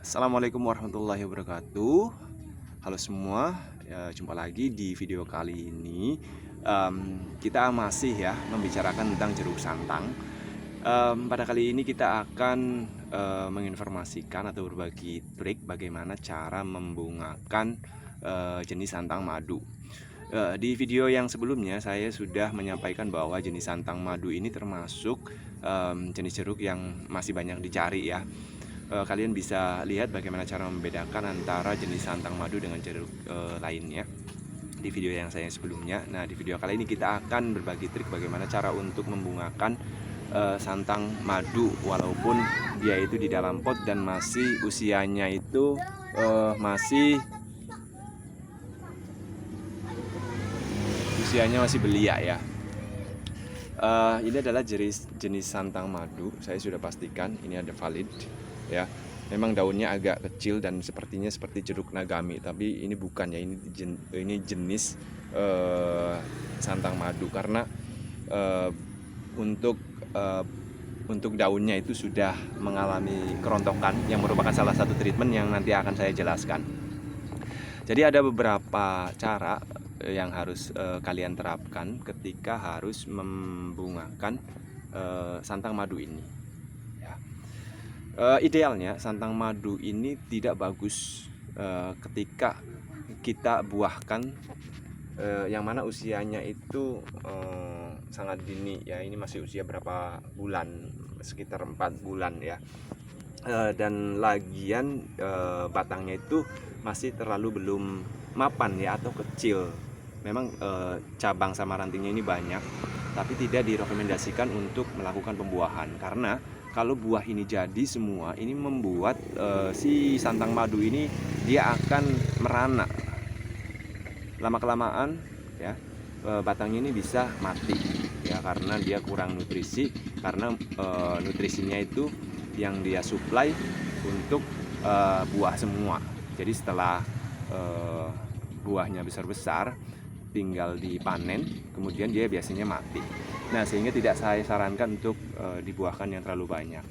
Assalamualaikum warahmatullahi wabarakatuh. Halo semua, ya, jumpa lagi di video kali ini. Kita masih ya membicarakan tentang jeruk santang. Pada kali ini kita akan menginformasikan atau berbagi trik bagaimana cara membungakan jenis santang madu. Di video yang sebelumnya saya sudah menyampaikan bahwa jenis santang madu ini termasuk jenis jeruk yang masih banyak dicari ya. Kalian bisa lihat bagaimana cara membedakan antara jenis santang madu dengan jeruk lainnya di video yang saya sebelumnya. Nah, di video kali ini kita akan berbagi trik bagaimana cara untuk membungakan santang madu walaupun dia itu di dalam pot dan masih usianya itu masih belia ya. Ini adalah jenis santang madu. Saya sudah pastikan ini ada valid ya. Memang daunnya agak kecil dan sepertinya seperti jeruk nagami, tapi ini bukan ya. Ini jenis santang madu karena untuk daunnya itu sudah mengalami kerontokan yang merupakan salah satu treatment yang nanti akan saya jelaskan. Jadi ada beberapa cara yang harus kalian terapkan ketika harus membungakan santang madu ini ya. Idealnya santang madu ini tidak bagus ketika kita buahkan yang mana usianya itu sangat dini ya. Ini masih usia berapa bulan, sekitar 4 bulan ya. Dan lagian batangnya itu masih terlalu belum mapan ya, atau kecil. Memang cabang sama rantingnya ini banyak, tapi tidak direkomendasikan untuk melakukan pembuahan karena kalau buah ini jadi semua, ini membuat si santang madu ini dia akan merana. Lama-kelamaan ya batangnya ini bisa mati ya, karena dia kurang nutrisi, karena nutrisinya itu yang dia supply untuk buah semua. Jadi setelah buahnya besar-besar tinggal dipanen, kemudian dia biasanya mati. Nah, sehingga tidak saya sarankan untuk dibuahkan yang terlalu banyak.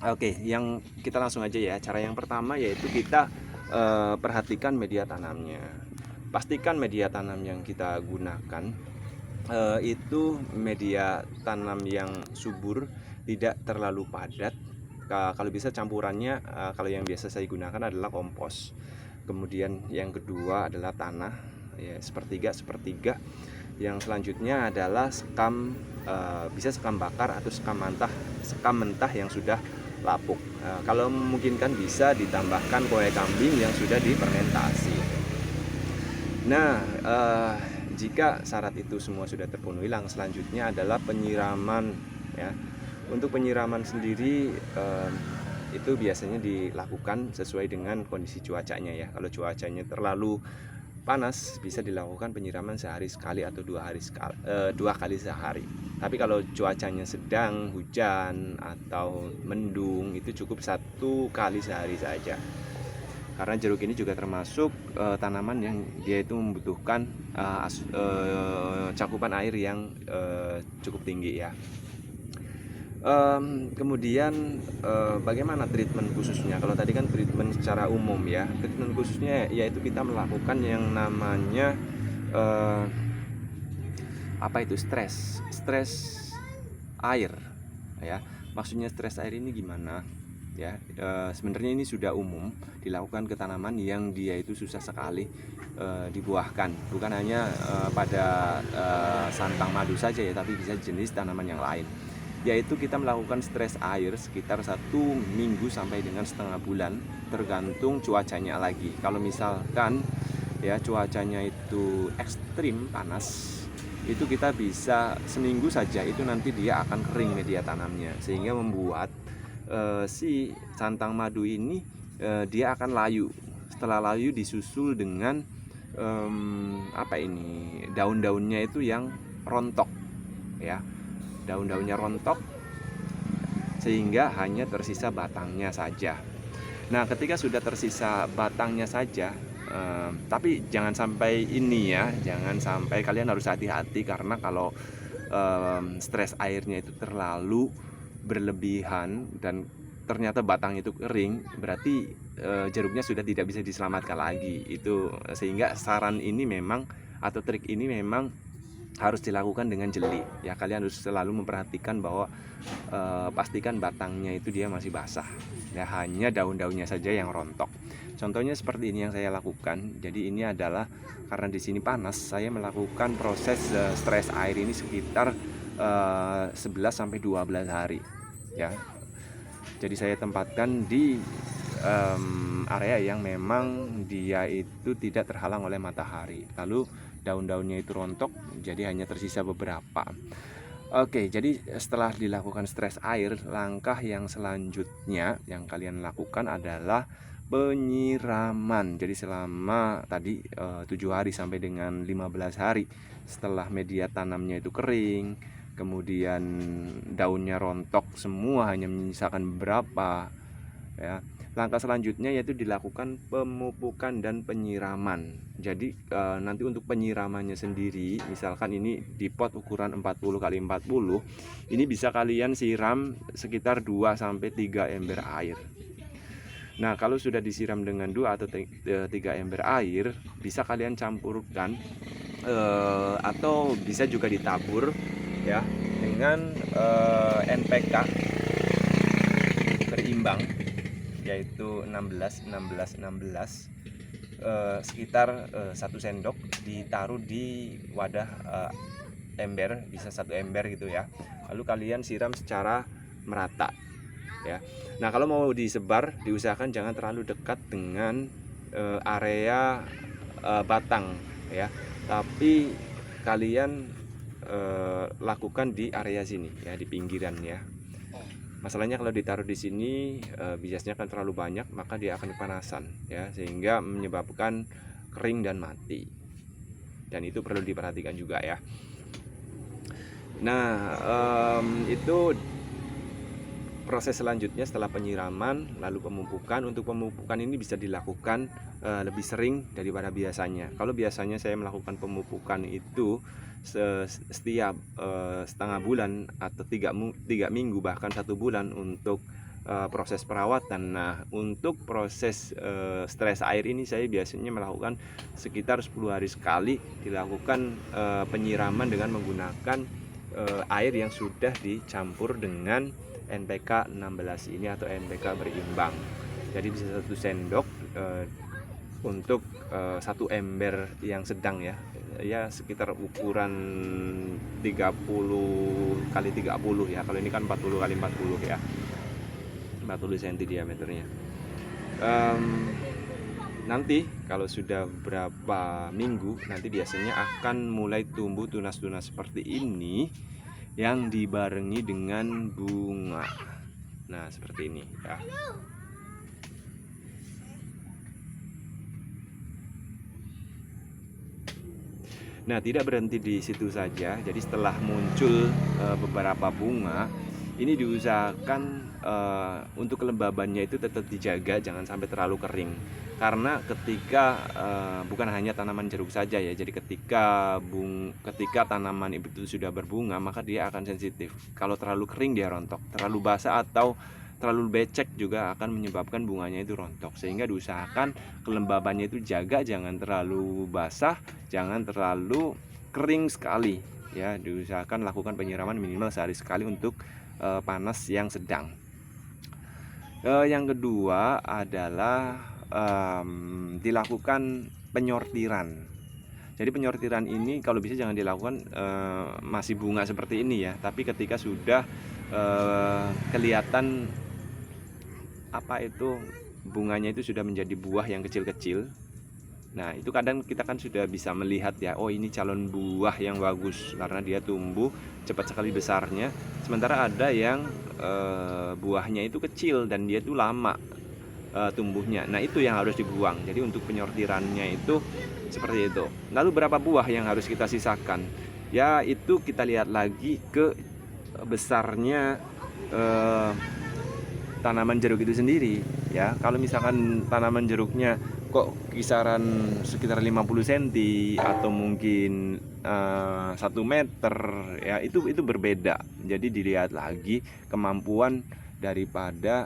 Oke, yang kita langsung aja ya. Cara yang pertama yaitu kita perhatikan media tanamnya. Pastikan media tanam yang kita gunakan itu media tanam yang subur, tidak terlalu padat. Kalau bisa campurannya, kalau yang biasa saya gunakan adalah kompos. Kemudian yang kedua adalah tanah ya, sepertiga. Yang selanjutnya adalah sekam, bisa sekam bakar atau sekam mentah yang sudah lapuk. Kalau memungkinkan bisa ditambahkan kue kambing yang sudah difermentasi. Nah, jika syarat itu semua sudah terpenuhi, selanjutnya adalah penyiraman ya. Untuk penyiraman sendiri itu biasanya dilakukan sesuai dengan kondisi cuacanya ya. Kalau cuacanya terlalu panas, bisa dilakukan penyiraman sehari sekali atau 2 kali sehari. Tapi kalau cuacanya sedang hujan atau mendung, itu cukup 1 kali sehari saja. Karena jeruk ini juga termasuk tanaman yang dia itu membutuhkan cakupan air yang cukup tinggi ya. Kemudian bagaimana treatment khususnya? Kalau tadi kan treatment secara umum ya, treatment khususnya yaitu kita melakukan yang namanya stres air ya. Maksudnya stres air ini gimana ya? Sebenarnya ini sudah umum dilakukan ke tanaman yang dia itu susah sekali dibuahkan, bukan hanya pada santang madu saja ya, tapi bisa jenis tanaman yang lain. Yaitu kita melakukan stres air sekitar 1 minggu sampai dengan setengah bulan, tergantung cuacanya lagi. Kalau misalkan ya cuacanya itu ekstrim panas, itu kita bisa seminggu saja, itu nanti dia akan kering media tanamnya, sehingga membuat si santang madu ini dia akan layu. Setelah layu disusul dengan daun-daunnya itu yang rontok ya. Daun-daunnya rontok sehingga hanya tersisa batangnya saja. Nah, ketika sudah tersisa batangnya saja, tapi jangan sampai ini ya, jangan sampai, kalian harus hati-hati karena kalau stres airnya itu terlalu berlebihan dan ternyata batang itu kering, berarti jeruknya sudah tidak bisa diselamatkan lagi. Itu sehingga saran ini memang atau trik ini memang harus dilakukan dengan jeli ya. Kalian harus selalu memperhatikan bahwa pastikan batangnya itu dia masih basah ya, hanya daun-daunnya saja yang rontok. Contohnya seperti ini yang saya lakukan. Jadi ini adalah karena di sini panas, saya melakukan proses stres air ini sekitar 11 sampai 12 hari ya. Jadi saya tempatkan di area yang memang dia itu tidak terhalang oleh matahari. Lalu daun-daunnya itu rontok, jadi hanya tersisa beberapa. Oke, jadi setelah dilakukan stres air, langkah yang selanjutnya yang kalian lakukan adalah penyiraman. Jadi selama tadi 7 hari sampai dengan 15 hari setelah media tanamnya itu kering, kemudian daunnya rontok semua, hanya menyisakan beberapa ya. Langkah selanjutnya yaitu dilakukan pemupukan dan penyiraman. Jadi nanti untuk penyiramannya sendiri, misalkan ini di pot ukuran 40 x 40, ini bisa kalian siram sekitar 2 sampai 3 ember air. Nah, kalau sudah disiram dengan 2 atau 3 ember air, bisa kalian campurkan atau bisa juga ditabur ya dengan NPK berimbang, yaitu 16 16 16 sekitar 1 sendok, ditaruh di wadah ember, bisa 1 ember gitu ya. Lalu kalian siram secara merata ya. Nah, kalau mau disebar, diusahakan jangan terlalu dekat dengan area batang ya, tapi kalian lakukan di area sini ya, di pinggiran ya. Masalahnya kalau ditaruh di sini biasanya akan terlalu banyak, maka dia akan kepanasan ya, sehingga menyebabkan kering dan mati. Dan itu perlu diperhatikan juga ya. Nah, itu proses selanjutnya setelah penyiraman lalu pemupukan. Untuk pemupukan ini bisa dilakukan lebih sering daripada biasanya. Kalau biasanya saya melakukan pemupukan itu setiap setengah bulan atau 3 minggu, bahkan 1 bulan untuk proses perawatan. Nah, untuk proses stres air ini saya biasanya melakukan sekitar 10 hari sekali, dilakukan penyiraman dengan menggunakan air yang sudah dicampur dengan NPK 16 ini atau NPK berimbang. Jadi bisa 1 sendok untuk 1 ember yang sedang ya, sekitar ukuran 30 x 30 ya. Kalau ini kan 40 x 40 ya, 40 cm diameternya. Nanti kalau sudah berapa minggu, nanti biasanya akan mulai tumbuh tunas-tunas seperti ini yang dibarengi dengan bunga. Nah, seperti ini ya. Nah, tidak berhenti di situ saja. Jadi setelah muncul beberapa bunga, ini diusahakan untuk kelembabannya itu tetap dijaga, jangan sampai terlalu kering. Karena ketika bukan hanya tanaman jeruk saja ya, jadi ketika tanaman itu sudah berbunga, maka dia akan sensitif. Kalau terlalu kering dia rontok, terlalu basah atau terlalu becek juga akan menyebabkan bunganya itu rontok. Sehingga diusahakan kelembabannya itu jaga, jangan terlalu basah, jangan terlalu kering sekali ya. Diusahakan lakukan penyiraman minimal sehari sekali untuk panas yang sedang. Yang kedua adalah dilakukan penyortiran. Jadi penyortiran ini kalau bisa jangan dilakukan masih bunga seperti ini ya, tapi ketika sudah kelihatan bunganya itu sudah menjadi buah yang kecil-kecil. Nah, itu kadang kita kan sudah bisa melihat ya, oh ini calon buah yang bagus karena dia tumbuh cepat sekali besarnya. Sementara ada yang buahnya itu kecil dan dia itu lama tumbuhnya. Nah, itu yang harus dibuang. Jadi untuk penyortirannya itu seperti itu. Lalu berapa buah yang harus kita sisakan? Ya, itu kita lihat lagi ke besarnya tanaman jeruk itu sendiri ya. Kalau misalkan tanaman jeruknya kok kisaran sekitar 50 cm atau mungkin 1 meter ya, itu berbeda. Jadi dilihat lagi kemampuan daripada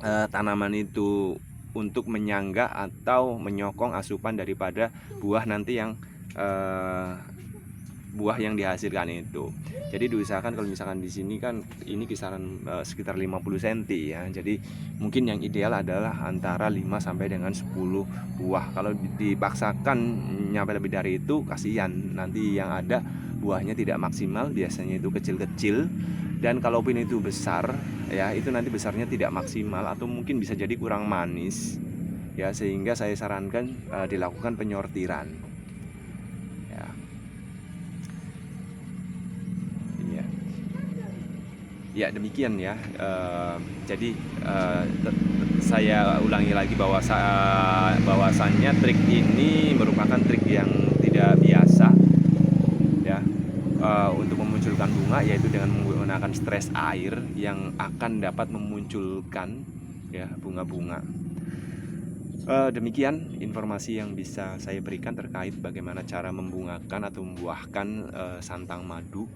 tanaman itu untuk menyangga atau menyokong asupan daripada buah nanti yang buah yang dihasilkan itu. Jadi diusahakan kalau misalkan di sini kan ini kisaran sekitar 50 cm ya. Jadi mungkin yang ideal adalah antara 5 sampai dengan 10 buah. Kalau dipaksakan nyampe lebih dari itu kasihan, nanti yang ada buahnya tidak maksimal, biasanya itu kecil-kecil, dan kalaupun itu besar ya itu nanti besarnya tidak maksimal atau mungkin bisa jadi kurang manis ya, sehingga saya sarankan dilakukan penyortiran ya. Iya. Ya demikian ya. Jadi saya ulangi lagi bahwasannya trik ini merupakan trik yang tidak biasa ya, untuk memunculkan bunga, yaitu dengan menggunakan stres air yang akan dapat memunculkan ya bunga-bunga. Demikian informasi yang bisa saya berikan terkait bagaimana cara membungakan atau membuahkan santang madu.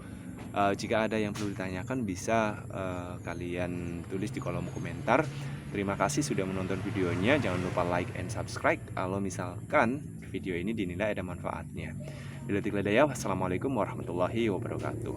Jika ada yang perlu ditanyakan bisa kalian tulis di kolom komentar. Terima kasih sudah menonton videonya. Jangan lupa like and subscribe kalau misalkan video ini dinilai ada manfaatnya. Bila tidak ada ya, wassalamualaikum warahmatullahi wabarakatuh.